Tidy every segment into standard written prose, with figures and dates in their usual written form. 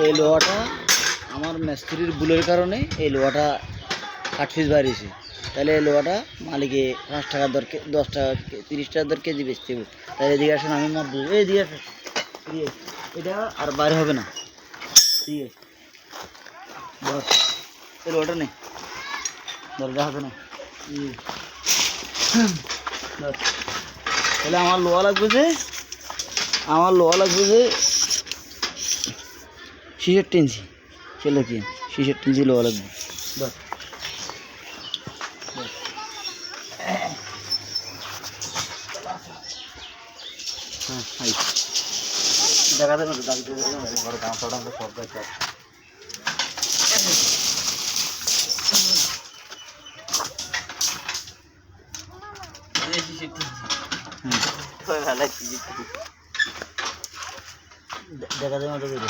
এই লোহাটা আমার মিস্ত্রির ভুলের কারণে এই লোহাটা 8 পিস বাড়িয়েছে। তাহলে এই লোহাটা মালিকে 5 টাকার দর 10 টাকা 30 টাকার দর কেজি বেচতে হবে। তাহলে এদিকে আসুন, আমি মাপ বুঝি এদিকে আসুন, এটা আর বাইরে হবে না। ঠিক আছে বস, এই লোহাটা নেই, দরজা হবে না। তাহলে আমার লোহা লাগবে যে 66 ইঞ্চি। চলো কি 66 ইঞ্চি লোহা লাগবে। বস দেখা যাবে ঘরে কাঁচা সব দেখা দেখা যাবে ওটা করে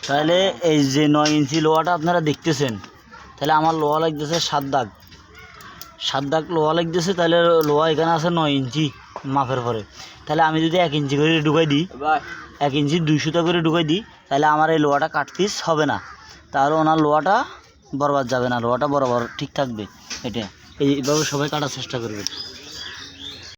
তাহলে এই যে 9 ইঞ্চি লোহাটা আপনারা দেখতেছেন, তাহলে আমার লোহা লাগতেছে 7 দাগ লোহা লাগতেছে। তাহলে লোহা এখানে আছে 9 ইঞ্চি মাপের পরে। তাহলে আমি যদি 1 ইঞ্চি করে ঢুকাই দিই, 1 ইঞ্চি 200 করে ঢুকাই দিই, তাহলে আমার এই লোহাটা কাট পিস হবে না। তাহলে ওনার লোহাটা বরবাদ যাবে না, লোহাটা বরাবর ঠিক থাকবে। এটা এইভাবে সবাই কাটার চেষ্টা করবে।